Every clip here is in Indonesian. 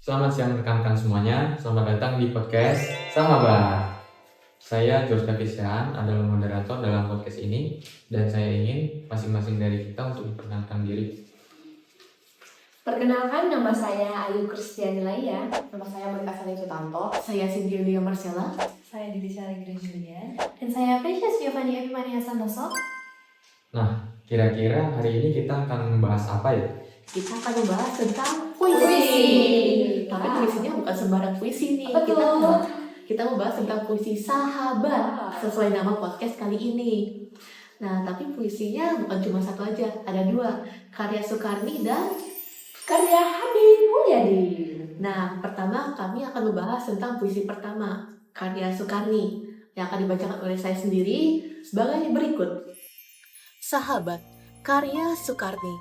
Selamat siang rekan-rekan semuanya, selamat datang di podcast Sahabat. Saya George Davisian adalah moderator dalam podcast ini dan saya ingin masing-masing dari kita untuk memperkenalkan diri. Perkenalkan, nama saya Ayu Kristiani Laia. Nama saya Monika Sari Sutanto. Saya Cindy Yulia Marcella. Saya Didi Sari Julian. Dan saya Precious Giovanni Epifania Santoso. Nah, kira-kira hari ini kita akan membahas apa ya? Kita akan membahas tentang puisi. Tapi puisinya bukan sembarang puisi nih. Kita membahas tentang puisi sahabat sesuai nama podcast kali ini. Nah, tapi puisinya bukan cuma satu aja, ada dua, karya Soekarni dan karya Habib Mulyadi. Nah, pertama kami akan membahas tentang puisi pertama, karya Soekarni, yang akan dibacakan oleh saya sendiri sebagai berikut. Sahabat, karya Soekarni.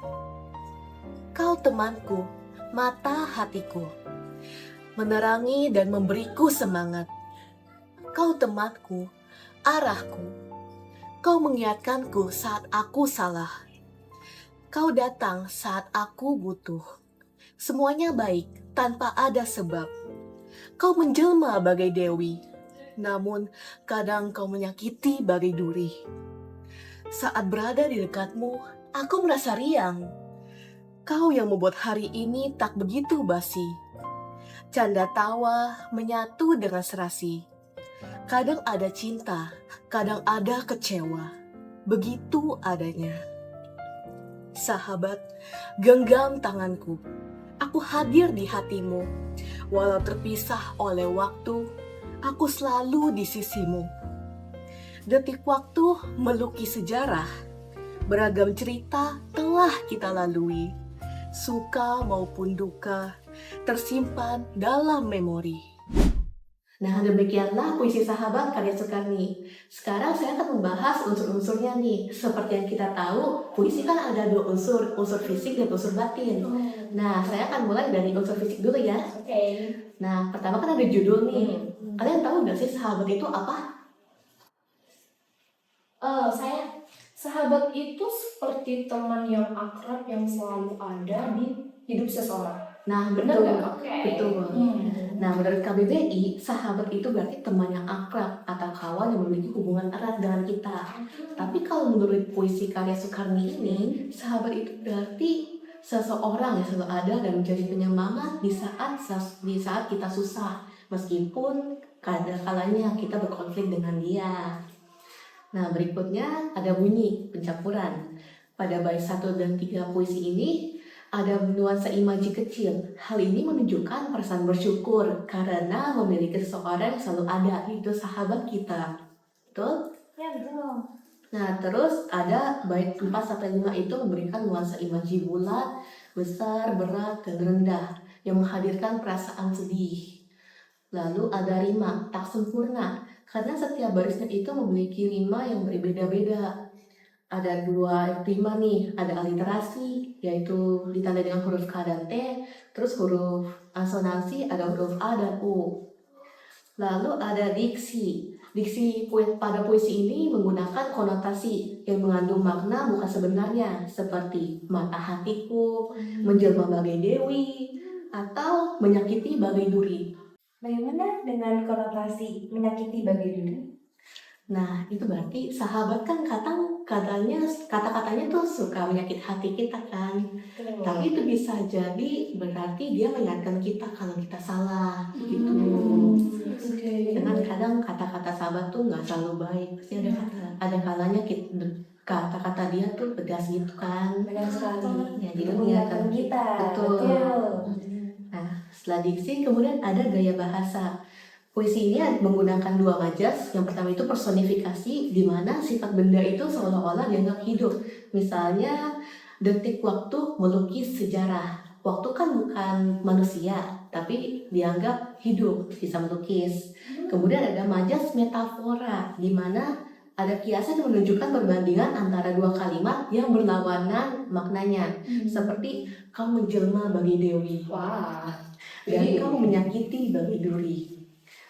Kau temanku, mata hatiku, menerangi dan memberiku semangat. Kau temanku, arahku. Kau mengingatkanku saat aku salah. Kau datang saat aku butuh. Semuanya baik tanpa ada sebab. Kau menjelma bagai dewi, namun kadang kau menyakiti bagai duri. Saat berada di dekatmu, aku merasa riang. Kau yang membuat hari ini tak begitu basi. Canda tawa menyatu dengan serasi. Kadang ada cinta, kadang ada kecewa. Begitu adanya. Sahabat, genggam tanganku. Aku hadir di hatimu. Walau terpisah oleh waktu, aku selalu di sisimu. Detik waktu melukis sejarah. Beragam cerita telah kita lalui. Suka maupun duka tersimpan dalam memori. Nah, demikianlah puisi sahabat karya Soekarni. Sekarang saya akan membahas unsur-unsurnya nih. Seperti yang kita tahu, puisi kan ada dua unsur fisik dan unsur batin. Nah, saya akan mulai dari unsur fisik dulu ya. Oke. Nah, pertama kan ada judul nih. Kalian tahu nggak sih sahabat itu apa? Sahabat itu seperti teman yang akrab yang selalu ada di hidup seseorang. Nah, Benar betul. nggak? Oke. Betul. Nah, menurut KBBI, sahabat itu berarti teman yang akrab atau kawan yang memiliki hubungan erat dengan kita. Tapi kalau menurut puisi karya Soekarni ini, sahabat itu berarti seseorang yang selalu ada dan menjadi penyemangat di saat kita susah, meskipun kadang-kalanya kita berkonflik dengan dia. Nah, berikutnya ada bunyi pencampuran. Pada bait 1 dan 3 puisi ini ada nuansa imaji kecil. Hal ini menunjukkan perasaan bersyukur karena memiliki seseorang yang selalu ada, yaitu sahabat kita. Betul? Ya, betul. Nah, terus ada bait 4-5 itu memberikan nuansa imaji bulat, besar, berat, dan rendah yang menghadirkan perasaan sedih. Lalu ada rima tak sempurna karena setiap barisnya itu memiliki rima yang berbeda-beda. Ada 2 rima nih, ada aliterasi yaitu ditandai dengan huruf K dan T, terus huruf asonansi ada huruf A dan U. Lalu ada diksi. Diksi pada puisi ini menggunakan konotasi yang mengandung makna bukan sebenarnya, seperti mata hatiku, menjelma bagai dewi, atau menyakiti bagai duri. Bagaimana dengan konotasi menyakiti bagai duri? Nah, itu berarti sahabat kan kata-katanya tuh suka menyakiti hati kita kan. Tapi itu bisa jadi berarti dia mengingatkan kita kalau kita salah gitu. Dengan kadang kata-kata sahabat tuh nggak selalu baik. Pasti ada kalanya kata-kata dia tuh pedas gitu kan. Benar sekali. Ya, jadi mengingatkan kita. Betul. Nah, setelah diksi kemudian ada gaya bahasa. Puisi ini menggunakan 2 majas. Yang pertama itu personifikasi, di mana sifat benda itu seolah-olah dianggap hidup. Misalnya, detik waktu melukis sejarah. Waktu kan bukan manusia, tapi dianggap hidup, bisa melukis. Kemudian ada majas metafora, di mana ada kiasan yang menunjukkan perbandingan antara 2 kalimat yang berlawanan maknanya. Seperti kau menjelma bagi dewi. Wah. Dan kau menyakiti bagi duri.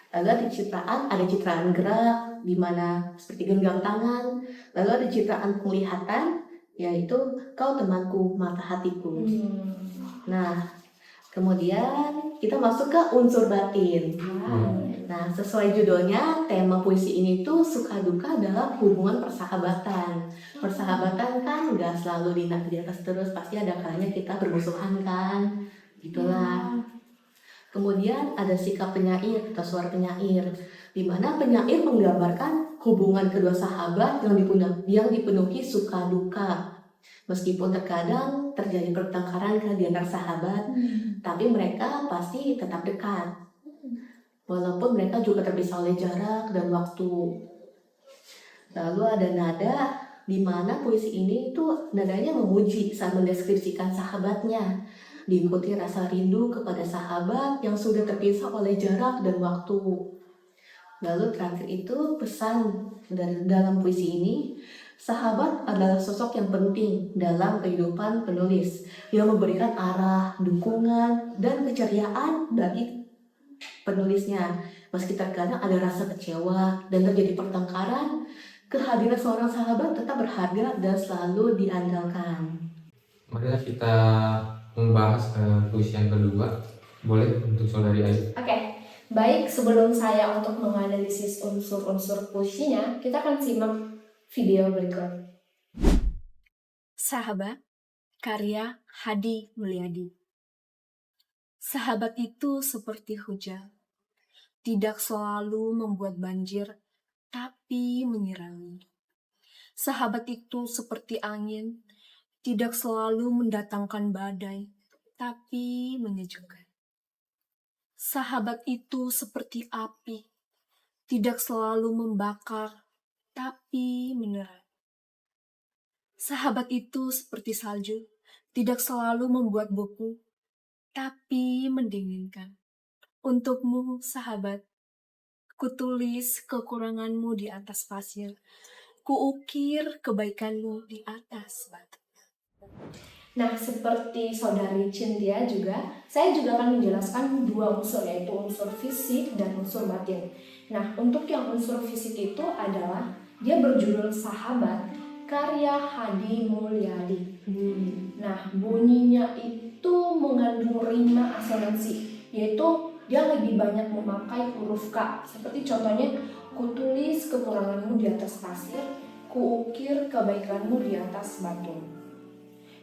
Lalu ada citraan gerak, di mana seperti genggam tangan. Lalu ada citraan penglihatan, yaitu kau temanku, mata hatiku. Nah, Kemudian kita masuk ke unsur batin. Nah, sesuai judulnya, tema puisi ini tuh suka duka dalam hubungan persahabatan. Persahabatan kan nggak selalu di atas terus, pasti ada kalanya kita bermusuhan kan, gitulah. Kemudian ada sikap penyair atau suara penyair, di mana penyair menggambarkan hubungan kedua sahabat yang dipenuhi suka duka. Meskipun terkadang terjadi pertengkaran di antara sahabat, tapi mereka pasti tetap dekat. Walaupun mereka juga terpisah oleh jarak dan waktu. Lalu ada nada di mana puisi ini tuh nadanya memuji saat mendeskripsikan sahabatnya. Diikuti rasa rindu kepada sahabat yang sudah terpisah oleh jarak dan waktu. Lalu terakhir itu pesan dalam puisi ini, sahabat adalah sosok yang penting dalam kehidupan penulis yang memberikan arah, dukungan, dan keceriaan bagi penulisnya. Meski terkadang ada rasa kecewa dan terjadi pertengkaran, kehadiran seorang sahabat tetap berharga dan selalu diandalkan. Marilah kita membahas puisi yang kedua. Boleh untuk saudari Ayu. Oke, baik, sebelum saya untuk menganalisis unsur-unsur puisinya, kita akan simak video berikut. Sahabat, karya Hadi Mulyadi. Sahabat itu seperti hujan, tidak selalu membuat banjir, tapi menyirami. Sahabat itu seperti angin, tidak selalu mendatangkan badai, tapi menyejukkan. Sahabat itu seperti api, tidak selalu membakar, tapi menerangi. Sahabat itu seperti salju, tidak selalu membuat beku, tapi mendinginkan. Untukmu, sahabat, kutulis kekuranganmu di atas pasir, kuukir kebaikanmu di atas batu. Nah, seperti saudari Cynthia juga, saya juga akan menjelaskan dua unsur, yaitu unsur fisik dan unsur batin. Nah, untuk yang unsur fisik itu adalah, dia berjudul Sahabat, karya Hadi Mulyadi. Nah, bunyinya itu mengandung rima asonansi, yaitu dia lebih banyak memakai huruf K. Seperti contohnya, kutulis kekuranganmu di atas pasir, kuukir kebaikanmu di atas batu.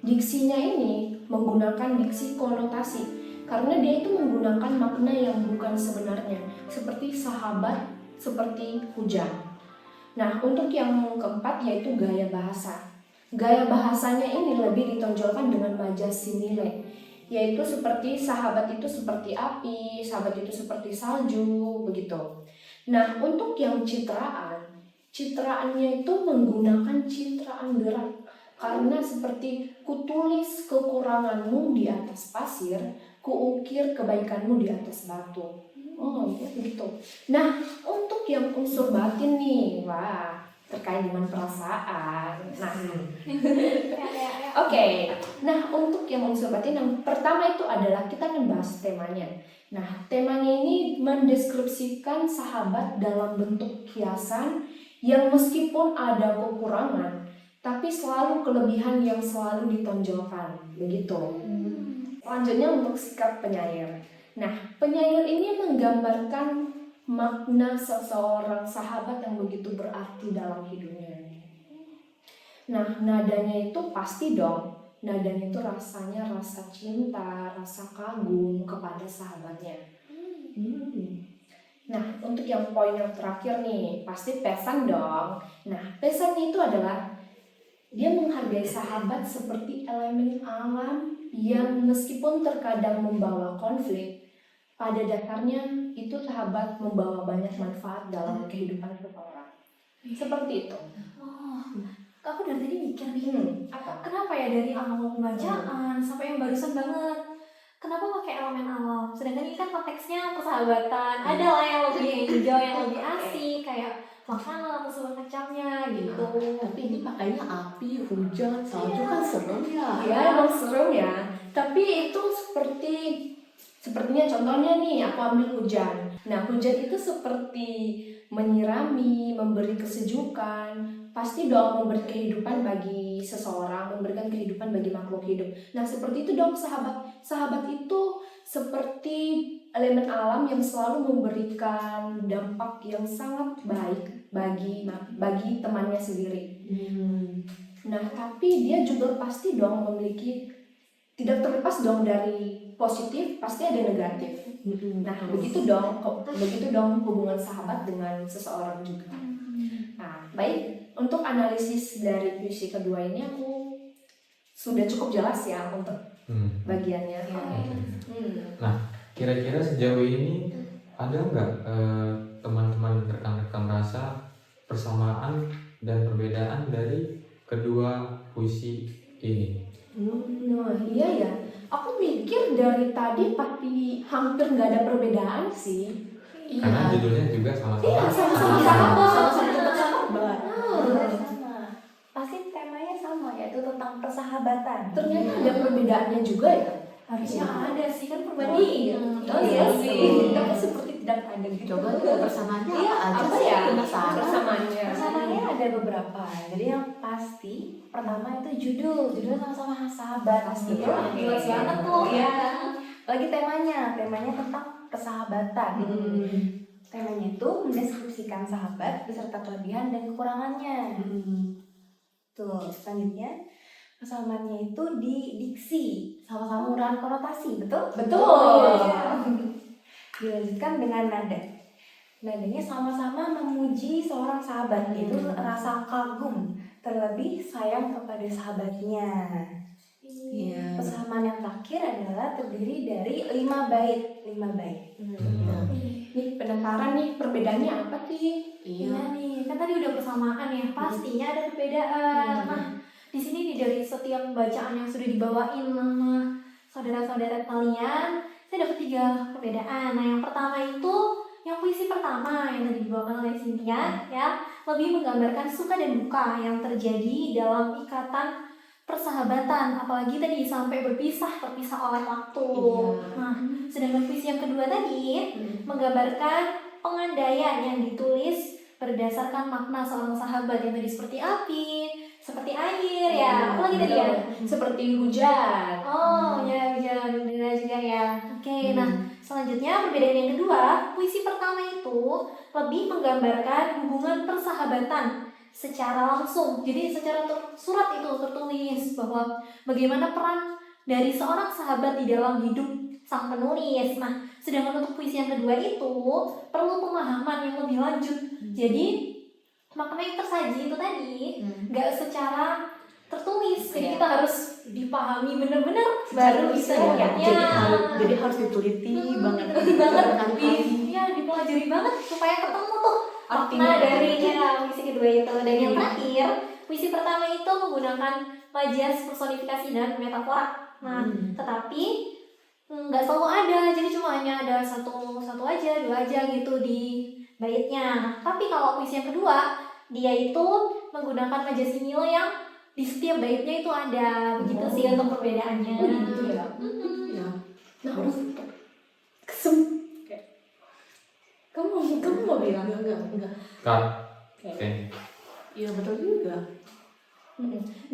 Diksinya ini menggunakan diksi konotasi, karena dia itu menggunakan makna yang bukan sebenarnya, seperti sahabat, seperti hujan. Nah, untuk yang keempat yaitu gaya bahasa. Gaya bahasanya ini lebih ditonjolkan dengan majas simile, yaitu seperti sahabat itu seperti api, sahabat itu seperti salju, begitu. Nah, untuk yang citraannya itu menggunakan citraan gerak, karena seperti kutulis kekuranganmu di atas pasir, kuukir kebaikanmu di atas batu. Oh, gitu. Nah, untuk yang unsur batin nih, wah, terkait dengan perasaan. Nah, oke. Nah, untuk yang unsur batin yang pertama itu adalah kita akan bahas temanya. Nah, temanya ini mendeskripsikan sahabat dalam bentuk hiasan yang meskipun ada kekurangan, tapi selalu kelebihan yang selalu ditonjolkan, begitu. Selanjutnya untuk sikap penyair. Nah, penyair ini menggambarkan makna seseorang sahabat yang begitu berarti dalam hidupnya. Nah, nadanya itu pasti dong. Nadanya itu rasanya rasa cinta, rasa kagum kepada sahabatnya. Nah, untuk yang poin yang terakhir nih, pasti pesan dong. Nah, pesannya itu adalah dia menghargai sahabat seperti elemen alam yang meskipun terkadang membawa konflik, pada dasarnya itu sahabat membawa banyak manfaat dalam kehidupan seseorang. Seperti itu. Oh, aku dari tadi mikir nih, Apa? kenapa ya dari awal pembacaan sampai yang barusan banget, kenapa pakai elemen alam? Sedangkan ini kan konteksnya persahabatan, ada lah yang lebih hijau, yang lebih asik, kayak makanan atau segala macamnya gitu. Tapi ini pakainya api, hujan, salju kan serem ya. Ya, emang serem ya. Tapi itu sepertinya contohnya nih, aku ambil hujan. Nah, hujan itu seperti menyirami, memberi kesejukan, pasti dong memberi kehidupan bagi seseorang, memberikan kehidupan bagi makhluk hidup. Nah, seperti itu dong sahabat. Sahabat itu seperti elemen alam yang selalu memberikan dampak yang sangat baik bagi temannya sendiri. Nah, tapi dia juga pasti dong memiliki, tidak terlepas dong dari positif, pasti ada negatif. Nah, begitu dong hubungan sahabat dengan seseorang juga. Nah, baik, untuk analisis dari puisi kedua ini aku sudah cukup jelas ya untuk bagiannya. Kira-kira sejauh ini ada nggak teman-teman rekan-rekan merasa persamaan dan perbedaan dari kedua puisi ini? Nah, iya ya. Aku mikir dari tadi tapi hampir nggak ada perbedaan sih. Karena judulnya juga sama-sama. Iya, sama-sama sahabat. Sahabat. Sama. Pasti temanya sama, yaitu tentang persahabatan. Ternyata ada perbedaannya juga ya. Harusnya ada sih, kan perbandingan. Oh iya sih. Tapi seperti tidak ada gitu. Coba juga persamaannya Iya, apa ya? Penasaran. Persamaannya. Persamaannya ada beberapa. Jadi yang pasti pertama itu judul sama-sama sahabat pasti Betul. ya. Jelas banget tuh. Iya. Lagi temanya tentang persahabatan. Temanya itu mendeskripsikan sahabat beserta kelebihan dan kekurangannya. Tuh, selanjutnya persamaannya itu di diksi, sama-sama menggunakan konotasi, betul? Betul. Iya. Dilanjutkan dengan nada. Nadanya sama-sama memuji seorang sahabat, yaitu rasa kagum, terlebih sayang kepada sahabatnya. Iya. Persamaan yang terakhir adalah terdiri dari 5 bait. Nih penasaran nih perbedaannya apa sih? Iya nih, kan tadi udah persamaan ya, pastinya ada perbedaan. Nah, di sini nih dari setiap bacaan yang sudah dibawain sama saudara-saudara kalian, saya dapat 3 perbedaan. Nah, yang pertama itu yang puisi pertama yang tadi dibawakan oleh Cynthia ya, lebih menggambarkan suka dan duka yang terjadi dalam ikatan persahabatan, apalagi tadi sampai terpisah oleh waktu. Nah, sedangkan puisi yang kedua tadi menggambarkan pengandaian yang ditulis berdasarkan makna seorang sahabat yang tadi seperti api, seperti air ya, apalagi tadi ya? Seperti hujan. Oh ya, hujan udara juga ya. Oke, nah selanjutnya perbedaan yang kedua, puisi pertama itu lebih menggambarkan hubungan persahabatan secara langsung. Jadi secara surat itu tertulis bahwa bagaimana peran dari seorang sahabat di dalam hidup sang penulis. Nah, sedangkan untuk puisi yang kedua itu perlu pemahaman yang lebih lanjut. Jadi makna yang tersaji itu tadi nggak secara tertulis, jadi kita harus dipahami benar-benar baru bisa ya. ya. Jadi harus diteliti banget. Dipelajari banget supaya ketemu tuh Artinya makna dari puisi kedua itu. Dan yang terakhir, puisi pertama itu menggunakan majas personifikasi dan metafora. Nah, tetapi nggak selalu ada, jadi cuma hanya ada satu aja, 2 aja gitu di baitnya. Tapi kalau puisi yang kedua, dia itu menggunakan majas simile yang di setiap baitnya itu ada. Begitu sih untuk perbedaannya. Oh gitu ya. Ya. Nah, harus kamu mau bilang? Enggak. Kak, Oke. oke. Iya betul juga.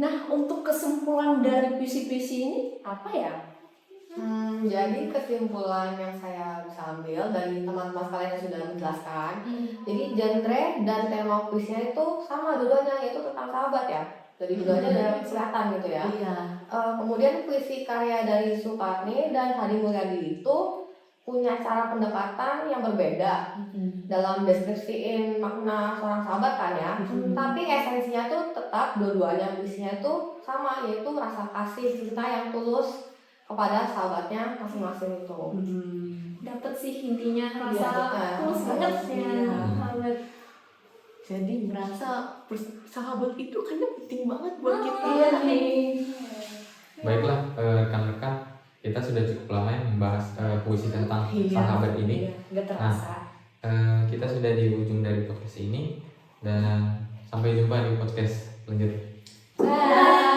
Nah, untuk kesimpulan dari puisi-puisi ini apa ya? Jadi kesimpulan yang saya bisa ambil dari teman-teman sekalian yang sudah menjelaskan, jadi genre dan tema puisinya itu sama dua-duanya, yaitu tentang sahabat ya. Jadi dua-duanya ada kelihatan gitu ya. Iya. Kemudian puisi karya dari Sukarni dan Hadi Mulyadi itu punya cara pendekatan yang berbeda dalam deskripsiin makna seorang sahabat kan ya. Tapi esensinya tuh tetap dua-duanya puisinya tuh sama, yaitu rasa kasih cinta yang tulus kepada sahabatnya masing-masing itu. Dapat sih intinya rasa Iya, tulus banget ya Iya. sahabat. Jadi merasa sahabat itu kayaknya penting banget buat kita. Iya nih. Baiklah rekan-rekan, kita sudah cukup lama ya membahas puisi tentang sahabat ini. Nggak terasa. Kita sudah di ujung dari podcast ini dan sampai jumpa di podcast selanjutnya. Bye.